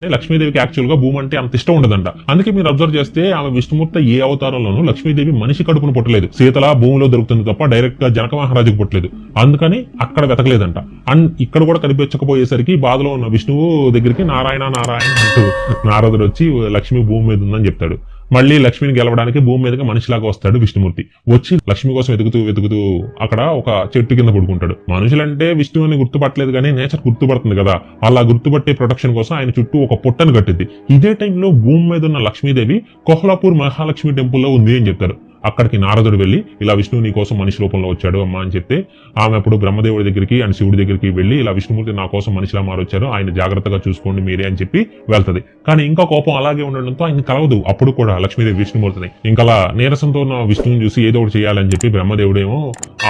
లక్ష్మీదేవికి యాక్చువల్ గా భూమి అంటే అంత ఇష్టం ఉండదంట. అందుకే మీరు అబ్జర్వ్ చేస్తే ఆమె విష్ణుమూర్తి ఏ అవతారంలోనూ లక్ష్మీదేవి మనిషి కడుపును పుట్టలేదు. సీతల భూమిలో దొరుకుతుంది తప్ప డైరెక్ట్ గా జనక మహారాజుకు పుట్టలేదు. అందుకని అక్కడ వెతకలేదంట. అండ్ ఇక్కడ కూడా కనిపించకపోయేసరికి బాధలో ఉన్న విష్ణువు దగ్గరికి నారాయణ నారాయణ అంటూ నారదుడు వచ్చి లక్ష్మి భూమి మీద ఉందని చెప్తాడు. మళ్ళీ లక్ష్మిని గెలవడానికి భూమి మీదకి మనిషిలాగా వస్తాడు విష్ణుమూర్తి. వచ్చి లక్ష్మి కోసం వెతుకుతూ అక్కడ ఒక చెట్టు కింద పడుకుంటాడు. మనుషులంటే విష్ణువుని గుర్తుపట్టలేదు కానీ నేచర్ గుర్తుపడుతుంది కదా, అలా గుర్తుపట్టే ప్రొటెక్షన్ కోసం ఆయన చుట్టూ ఒక పుట్టను కట్టింది. ఇదే టైంలో భూమి మీద ఉన్న లక్ష్మీదేవి కొహ్లాపూర్ మహాలక్ష్మి టెంపుల్లో ఉంది అని చెప్తారు. అక్కడికి నారదుడు వెళ్లి ఇలా విష్ణువు నీ కోసం మనిషి రూపంలో వచ్చాడు అమ్మా అని చెప్తే ఆమె అప్పుడు బ్రహ్మదేవుడి దగ్గరికి అండ్ శివుడి దగ్గరికి వెళ్లి ఇలా విష్ణుమూర్తి నా కోసం మనిషిలా మారొచ్చారు, ఆయన జాగ్రత్తగా చూసుకోండి మీరే అని చెప్పి వెళ్తది. కానీ ఇంకా కోపం అలాగే ఉండడంతో ఆయన కలవదు. అప్పుడు కూడా లక్ష్మీదేవి విష్ణుమూర్తిని ఇంకా నీరసంతో ఉన్న విష్ణువుని చూసి ఏదో ఒకటి చేయాలని చెప్పి బ్రహ్మదేవుడేమో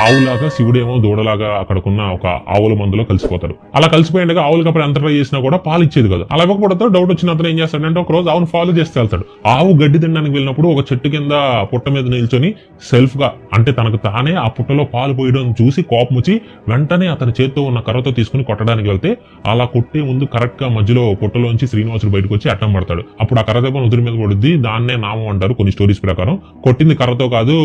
ఆవులాగా, శివుడేమో దూడలాగా అక్కడకున్న ఒక ఆవుల మందులో కలిసిపోతారు. అలా కలిసిపోయిండగా ఆవులకి అప్పుడు ఎంత ట్రై చేసినా కూడా పాలు ఇచ్చేది కాదు. అలా ఇవ్వకపోతే డౌట్ వచ్చిన అతను ఏం చేస్తాడంటే ఒక రోజు ఆవును ఫాలో చేస్తే వెళ్తాడు. ఆవు గడ్డి తినడానికి వెళ్ళినప్పుడు ఒక చెట్టు కింద పుట్ట మీద నిల్చొని సెల్ఫ్ గా అంటే తనకు తానే ఆ పుట్టలో పాలు పోయడం చూసి కోపం వచ్చి వెంటనే అతని చేత్తో ఉన్న కర్రతో తీసుకుని కొట్టడానికి వెళ్తే అలా కొట్టే ముందు కరెక్ట్ గా మధ్యలో పుట్టలోంచి శ్రీనివాసుడు బయటకు వచ్చి అడ్డం పడతాడు. అప్పుడు ఆ కర్ర దెబ్బ నుదురు మీద పడుద్ది. దాన్నే నామం అంటారు కొన్ని స్టోరీస్ ప్రకారం. కొట్టింది కర్రతో కాదు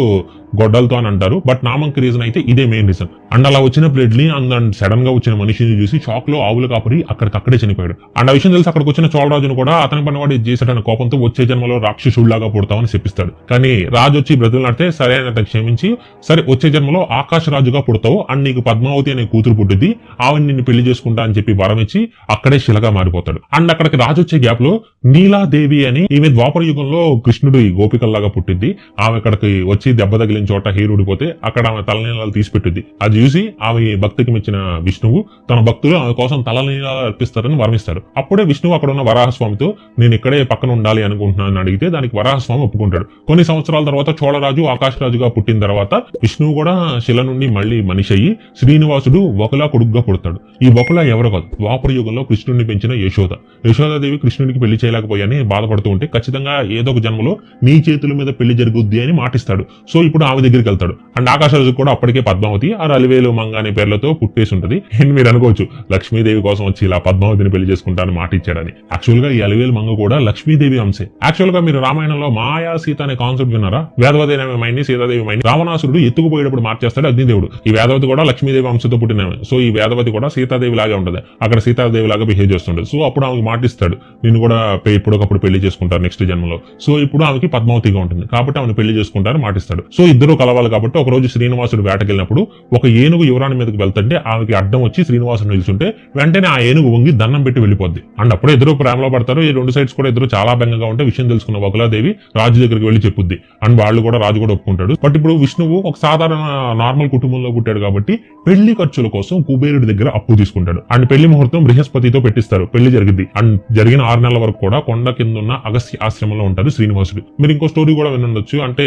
గొడ్డలతో అని అంటారు. బట్ నామంకి రీజన్ అయితే ఇదే మెయిన్ రీజన్. అండ్ అలా వచ్చిన బ్లడ్ ని అండ్ సడన్ గా వచ్చిన మనిషిని చూసి షాక్ లో ఆవులు కాపరి అక్కడికక్కడే చనిపోయాడు. అండ్ ఆ విషయం తెలిసి అక్కడికి వచ్చిన చోళరాజును కూడా అతని పనివాడు ఇది చేశాడని కోపంతో వచ్చే జన్మలో రాక్షసుడిలాగా పుడతామని చెప్పిస్తాడు. కానీ రాజు వచ్చి బ్రతులాడితే సరే అని క్షమించి సరే వచ్చే జన్మలో ఆకాశరాజుగా పుడతావు అండ్ నీకు పద్మావతి అనే కూతురు పుట్టింది, ఆవిడ నిన్ను పెళ్లి చేసుకుంటా అని చెప్పి వరం ఇచ్చి అక్కడే శిలగా మారిపోతాడు. అండ్ అక్కడికి రాజు వచ్చే గ్యాప్ లో నీలాదేవి అని ఈమె ద్వాపర యుగంలో కృష్ణుడు గోపికల్లాగా పుట్టింది. ఆమె అక్కడికి వచ్చి దెబ్బ తగిలిన చోట హీరు ఊడిపోతే అక్కడ ఆమె తలనీలాలు తీసి పెట్టింది. అది చూసి ఆమె భక్తికి మెచ్చిన విష్ణువు తన భక్తులు ఆమె కోసం తలనీలాలు అర్పిస్తారని వరమిస్తారు. అప్పుడే విష్ణువు అక్కడ ఉన్న వరాహస్వామితో నేను ఇక్కడే పక్కన ఉండాలి అనుకుంటున్నాను అడిగితే దానికి వరాహస్వామి ఒప్పుకుంటాడు. కొన్ని సంవత్సరాల తర్వాత చోళరాజు ఆకాశరాజుగా పుట్టిన తర్వాత విష్ణువు కూడా శిల నుండి మళ్ళీ మనిషి అయ్యి శ్రీనివాసుడు వకులా కొడుకుగా పుడతాడు. ఈ వకులా ఎవరు కాదు, ద్వాపర యుగంలో కృష్ణుడిని పెంచిన యశోదాదేవి కృష్ణుడికి పెళ్లి చేయలేకపోయాని బాధపడుతూ ఉంటే ఖచ్చితంగా ఏదో ఒక జన్మలో నీ చేతుల మీద పెళ్లి జరుగుద్ది అని మాటిస్తాడు. సో ఇప్పుడు ఆమె దగ్గరికి వెళ్తాడు. అండ్ ఆకాశరాజు కూడా అప్పటికే పద్మావతి ఆ అలివేలు మంగ అనే పేర్లతో పుట్టేసి ఉంటది. మీరు అనుకోవచ్చు లక్ష్మీదేవి కోసం వచ్చి ఇలా పద్మావతిని పెళ్లి చేసుకుంటాను మాట ఇచ్చాడని. యాక్చువల్ గా ఈ అలివేలు మంగ కూడా లక్ష్మీదేవి అంశే. యాక్చువల్ గా మీరు రామాయణంలో మాయా సీత అనే కాన్సెప్ట్ విన్నారా? వేదవతి మైంది సీతాదేవి మైంది రావణాసురుడు ఎత్తుకుపోయేటప్పుడు మార్చేస్తాడు అగ్నిదేవుడు. ఈ వేదవతి కూడా లక్ష్మీదేవి అంశతో పుట్టినవి. సో ఈ వేదవతి కూడా సీతాదేవి లాగా ఉంటది, అక్కడ సీతాదేవి లాగా బిహేవ్ చేస్తుంటది. సో అప్పుడు ఆమెకు మాటిస్తాడు నిన్ను కూడా ఇప్పుడొకప్పుడు పెళ్లి చేసుకుంటారు నెక్స్ట్ జన్మలో. సో ఇప్పుడు ఆమెకి పద్మావతిగా ఉంటుంది కాబట్టి ఆమెను పెళ్లి చేసుకుంటారు మాటిస్తాడు. సో ఇద్దరు కలవాలి కాబట్టి ఒక రోజు శ్రీనివాసుడు వేటకెళ్ళినప్పుడు ఒక ఏనుగు యువరాణి మీదకి వెళ్తుంటే ఆమెకి అడ్డం వచ్చి శ్రీనివాసుడు నిల్చుంటే వెంటనే ఆ ఏనుగు వంగి దండం పెట్టి వెళ్ళిపోద్ది. అండ్ అప్పుడు ఇద్దరు ప్రేమలో పడతారు. ఈ రెండు సైడ్స్ కూడా ఇద్దరు చాలా బెంగగా ఉంటే విషయం తెలుసుకున్న వకులాదేవి రాజు దగ్గరికి వెళ్లి చెప్పుద్ది. అండ్ వాళ్ళు కూడా రాజు కూడా ఒప్పుకుంటాడు. బట్ ఇప్పుడు విష్ణువు ఒక సాధారణ నార్మల్ కుటుంబంలో పుట్టాడు కాబట్టి పెళ్లి ఖర్చుల కోసం కుబేరుడి దగ్గర అప్పు తీసుకుంటాడు. అండ్ పెళ్లి ముహూర్తం బృహస్పతితో పెట్టిస్తారు. పెళ్లి జరిగింది. అండ్ జరిగిన 6 నెలల వరకు కూడా కొండ కింద ఉన్న అగస్త్య ఆశ్రమంలో ఉంటారు శ్రీనివాసుడు. మీరు ఇంకో స్టోరీ కూడా వినుండొచ్చు. అంటే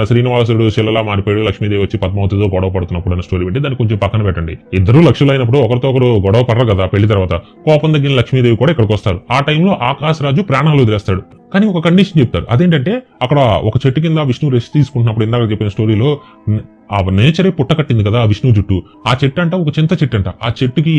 శ్రీనివాసుడు శిలలా మారిపోయాడు, లక్ష్మీదేవి వచ్చి పద్మావతితో గొడవ పడుతున్నప్పుడు అన్న స్టోరీ పెట్టి దాన్ని కొంచెం పక్కన పెట్టండి. ఇద్దరు లక్షలైనప్పుడు ఒకరితో ఒకరు గొడవ పడరు కదా పెళ్లి తర్వాత. కోపం తగ్గిన లక్ష్మీదేవి కూడా ఇక్కడికి వస్తారు. ఆ టైంలో ఆకాశరాజు ప్రాణాలు వదిలేస్తాడు. కానీ ఒక కండిషన్ చెప్తారు. అదేంటంటే అక్కడ ఒక చెట్టు కింద విష్ణు రెస్ట్ తీసుకుంటున్నప్పుడు ఇందాక చెప్పిన స్టోరీలో ఆ నేచరే పుట్ట కట్టింది కదా విష్ణు చుట్టూ. ఆ చెట్టు అంట ఒక చింత చెట్టు అంట. ఆ చెట్టుకి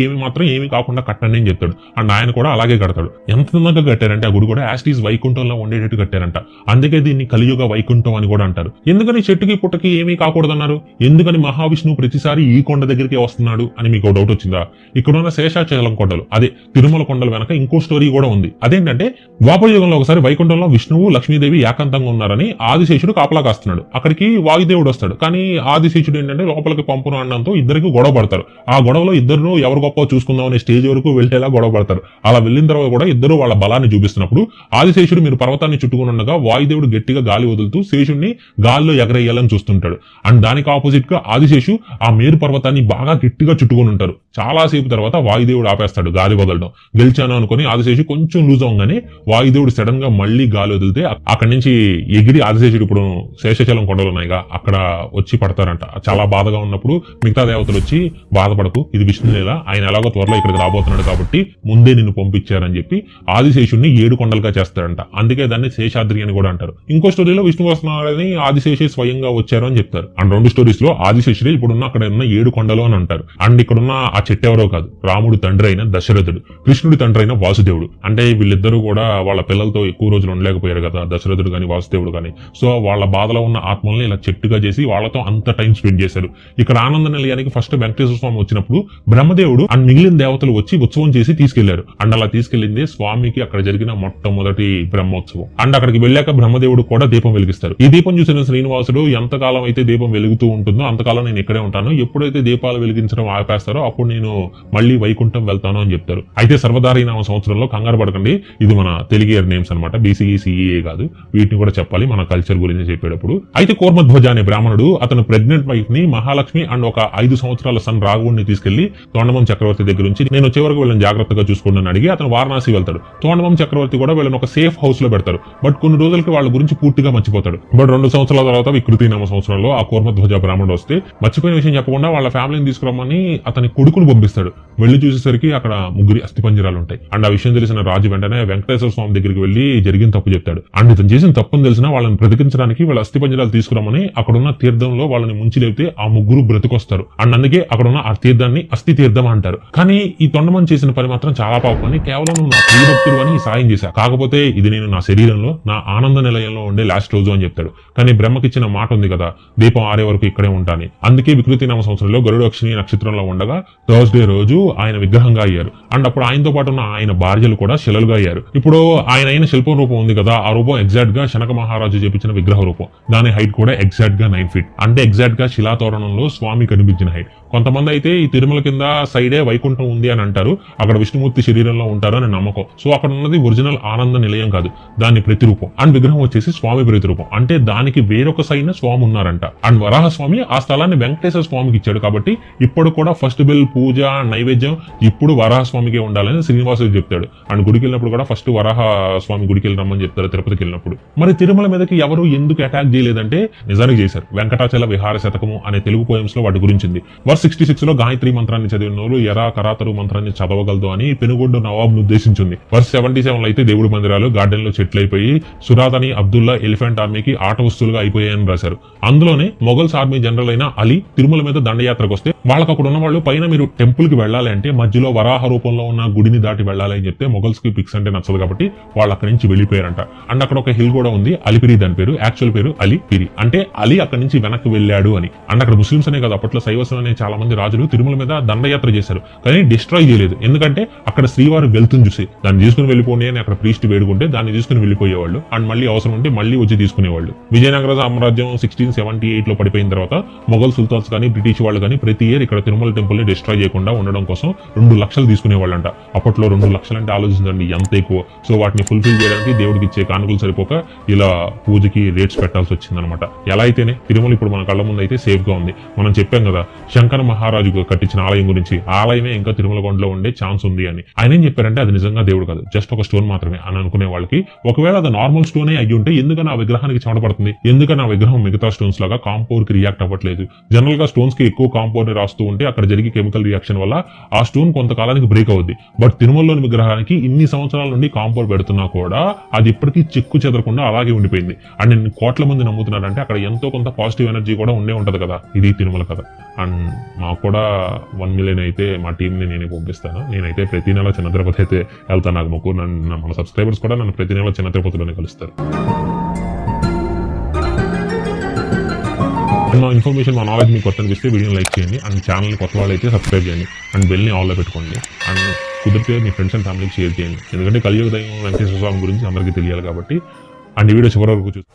ఏమి కాకుండా కట్టండి అని చెప్తాడు. అండ్ ఆయన కూడా అలాగే కడతాడు. ఎంత అందంగా కట్టారంటే ఆ గుడి కూడా యాస్టీస్ వైకుంఠంలో ఉండేటట్టు కట్టారంట. అందుకే దీన్ని కలియుగ వైకుంఠం అని కూడా అంటారు. ఎందుకని చెట్టుకి పుట్టకి ఏమీ కాకూడదన్నారు? ఎందుకని మహావిష్ణువు ప్రతిసారి ఈ కొండ దగ్గరికి వస్తున్నాడు అని మీకు డౌట్ వచ్చిందా? ఇక్కడున్న శేషాచలం కొండలు అదే తిరుమల కొండల వెనక ఇంకో స్టోరీ కూడా ఉంది. అదేంటంటే ద్వాపర యుగంలో ఒకసారి వైకుంఠంలో విష్ణువు లక్ష్మీదేవి ఏకాంతంగా ఉన్నారని ఆదిశేషుడు కాపలా కాస్తున్నాడు. అక్కడికి వాయుదేవుడు వస్తాడు. కానీ ఆదిశేషుడు ఏంటంటే లోపలికి పంపును అనడంతో ఇద్దరికి గొడవ పడతారు. ఆ గొడవలో ఇద్దరు ఎవరు గొప్ప చూసుకుందాం అనే స్టేజ్ వరకు వెళ్లేలా గొడవ పడతారు. అలా వెళ్ళిన తర్వాత కూడా ఇద్దరు వాళ్ళ బలాన్ని చూపిస్తున్నప్పుడు ఆదిశేషుడు మీరు పర్వతాన్ని చుట్టుకుని ఉండగా వాయుదేవుడు గట్టిగా గాలి వదులుతూ శేషుడిని గాల్లో ఎగరేయాలని చూస్తుంటాడు. అండ్ దానికి ఆపోజిట్ గా ఆదిశేషు ఆ మేరు పర్వతాన్ని బాగా గట్టిగా చుట్టుకుని ఉంటారు. చాలా సేపు తర్వాత వాయుదేవుడు ఆపేస్తాడు గాలి వదలడం. గెలిచాను అనుకుని ఆదిశేషు కొంచెం లూజ్ అవగానే వాయుదేవుడు సడన్ గా మళ్ళీ గాలి వదిలితే అక్కడి నుంచి ఎగిరి ఆదిశేషుడు ఇప్పుడు శేషాచలం కొండలు ఉన్నాయిగా అక్కడ వచ్చి పడతారు. చెప్తాడంట. చాలా బాధగా ఉన్నప్పుడు మిగతా దేవతలు వచ్చి బాధపడకు, ఇది విష్ణులీల, ఆయన ఎలాగో త్వరలో ఇక్కడికి రాబోతున్నాడు కాబట్టి ముందే నిన్ను పంపించారని చెప్పి ఆదిశేషుడిని 7 కొండలుగా చేస్తాడంట. అందుకే దాన్ని శేషాద్రి అని కూడా అంటారు. ఇంకో స్టోరీలో విష్ణు వస్తున్నాడని ఆదిశేషి స్వయంగా వచ్చారు అని చెప్తారు. అండ్ 2 స్టోరీస్ లో ఆదిశేషుడే ఇప్పుడున్న అక్కడ ఉన్న 7 కొండలు అని అంటారు. అండ్ ఇక్కడున్న ఆ చెట్టు ఎవరో కాదు, రాముడు తండ్రి అయిన దశరథుడు, కృష్ణుడి తండ్రి అయిన వాసుదేవుడు. అంటే వీళ్ళిద్దరూ కూడా వాళ్ళ పిల్లలతో ఎక్కువ రోజులు ఉండలేకపోయారు కదా, దశరథుడు గాని వాసుదేవుడు గాని. సో వాళ్ళ బాధలో ఉన్న ఆత్మల్ని ఇలా చెట్టుగా చేసి వాళ్ళతో అంత టైం స్పెండ్ చేశారు. ఇక్కడ ఆనంద నిలయానికి ఫస్ట్ వెంకటేశ్వర స్వామి వచ్చినప్పుడు బ్రహ్మదేవుడు అండ్ మిగిలిన దేవతలు వచ్చి ఉత్సవం చేసి తీసుకెళ్లారు. అండ్ అలా తీసుకెళ్లింది స్వామికి అక్కడ జరిగిన మొట్టమొదటి బ్రహ్మోత్సవం. అండ్ అక్కడికి వెళ్ళాక బ్రహ్మదేవుడు కూడా దీపం వెలిగిస్తారు. ఈ దీపం చూసిన శ్రీనివాసుడు ఎంతకాలం అయితే దీపం వెలుగుతూ ఉంటుందో అంతకాలం నేను ఇక్కడే ఉంటాను, ఎప్పుడైతే దీపాలు వెలిగించడం ఆపేస్తారో అప్పుడు నేను మళ్ళీ వైకుంఠం వెళ్తాను అని చెప్తారు. అయితే సర్వధారీనామ సంవత్సరంలో కంగారు పడకండి, ఇది మన తెలుగు ఇయర్ నేమ్స్ అనమాట, బీసీఈ సిఈఏ కాదు, వీటిని కూడా చెప్పాలి మన కల్చర్ గురించి చెప్పేటప్పుడు. అయితే కూర్మధ్వజ అనే బ్రాహ్మణుడు అతను ప్రెగ్నెంట్ వైఫ్ ని మహాలక్ష్మి అండ్ ఒక 5 సంవత్సరాల సన్ రాఘవుడిని తీసుకెళ్లి తోండమం చక్రవర్తి దగ్గర నుంచి నేను వచ్చే వరకు వీళ్ళని జాగ్రత్తగా చూసుకోండి అడిగి అతను వారణాసి వెళ్తాడు. తోండమం చక్రవర్తి కూడా వీళ్ళని ఒక సేఫ్ హౌస్ లో పెడతారు. బట్ కొన్ని రోజులకి వాళ్ళ గురించి పూర్తిగా మర్చిపోతాడు. బట్ 2 సంవత్సరాల తర్వాత వికృతి నామ సంవత్సరంలో ఆ కూర్మధ్వజ బ్రాహ్మణుడు వస్తే మర్చిపోయిన విషయం చెప్పకుండా వాళ్ళ ఫ్యామిలీని తీసుకురమ్మని అతని కొడుకును పంపిస్తాడు. వెళ్లి చూసేసరికి అక్కడ 3 అస్థిపంజరాలు ఉంటాయి. అండ్ ఆ విషయం తెలిసిన రాజు వెంటనే వెంకటేశ్వర స్వామి దగ్గరికి వెళ్లి జరిగిన తప్పు చెప్తాడు. అండ్ ఇతను చేసిన తప్పును తెలిసినా వాళ్ళని బ్రతికించడానికి వాళ్ళ అస్థిపంజరాలు తీసుకురమ్మని అక్కడున్న తీర్థంలో వాళ్ళని ముంచి లేపితే ఆ 3 బ్రతికొస్తారు. అండ్ అందుకే అక్కడున్న ఆ తీర్థాన్ని అస్థి తీర్థం అంటారు. కానీ ఈ తొండమని చేసిన పని మాత్రం చాలా పాపం అని, కేవలం నువ్వు నా ప్రియభక్తుడు అని సాయం చేశా, కాకపోతే ఇది నేను నా శరీరంలో నా ఆనంద నిలయంలో ఉండే లాస్ట్ రోజు అని చెప్తాడు. కానీ బ్రహ్మకిచ్చిన మాట ఉంది కదా, దీపం ఆరే వరకు ఇక్కడే ఉంటాను. అందుకే వికృతి నామ సంవత్సరంలో గరుడక్షిణి నక్షత్రంలో ఉండగా థర్స్డే రోజు ఆయన విగ్రహంగా అయ్యారు. అండ్ అప్పుడు ఆయనతో పాటు ఉన్న ఆయన భార్యలు కూడా శిలలుగా అయ్యారు. ఇప్పుడు ఆయన అయిన శిల్పం రూపం ఉంది కదా, ఆ రూపం ఎగ్జాక్ట్ గా శనక మహారాజు చేపించిన విగ్రహ రూపం. దాని హైట్ కూడా ఎగ్జాక్ట్ గా 9 feet, అంటే ఎగ్జాక్ట్ గా శిలాతోరణంలో స్వామి కనిపించిన హైట్. కొంతమంది అయితే ఈ తిరుమల కింద సైడే వైకుంఠం ఉంది అని అంటారు, అక్కడ విష్ణుమూర్తి శరీరంలో ఉంటారు అని నమ్మకం. సో అక్కడ ఉన్నది ఒరిజినల్ ఆనంద నిలయం కాదు, దాని ప్రతిరూపం. అండ్ విగ్రహం వచ్చేసి స్వామి ప్రతిరూపం, అంటే దానికి వేరొక సైడ్ స్వామి ఉన్నారంట. అండ్ వరాహ స్వామి ఆ స్థలాన్ని వెంకటేశ్వర స్వామికి ఇచ్చాడు కాబట్టి ఇప్పుడు కూడా ఫస్ట్ బిల్ పూజ నైవేద్యం ఇప్పుడు వరాహ స్వామికే ఉండాలని శ్రీనివాసుడు చెప్తాడు. అండ్ గుడికి వెళ్ళినప్పుడు కూడా ఫస్ట్ వరాహ స్వామి గుడికి వెళ్ళరమ్మని చెప్తారు తిరుపతికి వెళ్ళినప్పుడు. మరి తిరుమల మీదకి ఎవరు ఎందుకు అటాక్ చేయలేదంటే నిజానికి చేశారు. వెంకటాచల విహార శతకము అనే తెలుగు పోయమ్స్ లో వాటి గురించింది. వర్స్ 66 లో గాయత్రి మంత్రాన్ని చదివిన వాళ్ళు ఎరా కరాతరు మంత్రాన్ని చదవగలదు అని పెనుగొండ నవాబ్ ఉద్దేశించింది. వర్స్ 77 లో అయితే దేవుడి మందిరాలు గార్డెన్ లో చెట్లు అయిపోయి సురాతని అబ్దుల్లా ఎలిఫెంట్ ఆర్మీకి ఆట వస్తువులుగా అయిపోయాయని రాశారు. అందులోనే మొఘల్స్ ఆర్మీ జనరల్ అయిన అలీ తిరుమల మీద దండయాత్రకు వస్తే వాళ్ళకి అక్కడ ఉన్న వాళ్ళు పైన మీరు టెంపుల్ కి వెళ్ళాలి అంటే మధ్యలో వరాహ రూపంలో ఉన్న గుడిని దాటి వెళ్ళాలి అని చెప్తే మొఘల్స్ కి పిక్స్ అంటే నచ్చదు కాబట్టి వాళ్ళు అక్కడి నుంచి వెళ్ళిపోయారంట. అండ్ అక్కడ ఒక హిల్ కూడా ఉంది అలిపిరి, దాని పేరు యాక్చువల్ పేరు అలిపిరి, అంటే అలీ అక్కడి నుంచి వెనక్కి వెళ్ళాడు అని. అండ్ అక్కడ ముస్లిమ్స్ అనే కాదు, అప్పట్లో శైవసం అనే చాలా మంది రాజులు తిరుమల మీద దండయాత్ర చేశారు కానీ డిస్ట్రాయ్ చేయలేదు. ఎందుకంటే అక్కడ శ్రీవారు వెళ్తుంది చూసి దాన్ని తీసుకుని వెళ్ళిపోయి అని అక్కడ ప్రీస్ట్ వేడుకుంటే దాన్ని తీసుకుని వెళ్ళిపోయేవాళ్ళు. అండ్ మళ్ళీ అవసరం ఉంటే మళ్ళీ వచ్చి తీసుకునేవాళ్ళు. విజయనగర సామ్రాజ్యం 1678 లో పడిపోయిన తర్వాత మొఘల్ సుల్తాన్స్ కానీ బ్రిటిష్ వాళ్ళు కానీ ప్రతి ఇయర్ ఇక్కడ తిరుమల టెంపుల్ ని డిస్ట్రాయ్ చేయకుండా ఉండడం కోసం 2 లక్షలు తీసుకునేవాళ్ళంట. అప్పట్లో 2 లక్షలు అంటే ఆలోచించండి ఎంత ఎక్కువ. సో వాటిని ఫుల్ఫిల్ చేయడానికి దేవుడికి ఇచ్చే కానుకలు సరిపోక ఇలా పూజకి రేట్స్ పెట్టాల్సి వచ్చిందనమాట. ఎలా అయితేనే తిరుమల ఇప్పుడు మన కళ్ళ ముందు అయితే సేఫ్ గా ఉంది. మనం చెప్పాం కదా శంకర మహారాజు కట్టించిన ఆలయం గురించి, ఆలయమే ఇంకా తిరుమల కొండలో ఉండే ఛాన్స్ ఉంది అని. ఆయన ఏం చెప్పారంటే అది నిజంగా దేవుడు కాదు, జస్ట్ ఒక స్టోన్ మాత్రమే అని అనుకునే వాళ్ళకి, ఒకవేళ అది నార్మల్ స్టోనే అయ్యి ఉంటే ఎందుకని ఆ విగ్రహానికి చెమట పడుతుంది, ఎందుకని ఆ విగ్రహం మిగతా స్టోన్స్ లాగా కాంపౌర్ కి రియాక్ట్ అవ్వట్లేదు. జనరల్ గా స్టోన్స్ కి ఎక్కువ కాంపౌర్ ని రాస్తూ ఉంటే అక్కడ జరిగే కెమికల్ రియాక్షన్ వల్ల ఆ స్టోన్ కొంతకాలానికి బ్రేక్ అవుద్ది. బట్ తిరుమలలోని విగ్రహానికి ఇన్ని సంవత్సరాల నుండి కాంపౌర్ పెడుతున్నా కూడా అది ఇప్పటికీ చెక్కు చెదరకుండా అలాగే ఉండిపోయింది. అండ్ కోట్ల మంది నమ్ముతున్నారంటే అక్కడ ఎంతో కొంత పాజిటివ్ ఎనర్జీ కూడా ఉండే ఉంటది కదా, ఇది తిరుమల కదా. అండ్ మాకు కూడా 1 million అయితే మా టీం ని నేనే పంపిస్తాను. నేనైతే ప్రతి నెల చిన్న తిరుపతి అయితే వెళ్తాను. నాకు మొక్కు, మన సబ్స్క్రైబర్స్ కూడా నన్ను ప్రతి నెల చిన్న తిరుపతిలోనే కలుస్తారు. మా ఇన్ఫర్మేషన్ మా నాలెడ్జ్ మీకు కొత్త అనిపిస్తే వీడియోని లైక్ చేయండి. అండ్ ఛానల్ని కొత్త వాళ్ళు అయితే సబ్స్క్రైబ్ చేయండి. అండ్ బెల్ని ఆల్లో పెట్టుకోండి. అండ్ కుదిరితే మీ ఫ్రెండ్స్ అండ్ ఫ్యామిలీకి షేర్ చేయండి. ఎందుకంటే కలియుగ దైవం వెంకటేశ్వర స్వామి గురించి అందరికీ తెలియాలి కాబట్టి. అండ్ ఈ వీడియో చివరి వరకు చూసి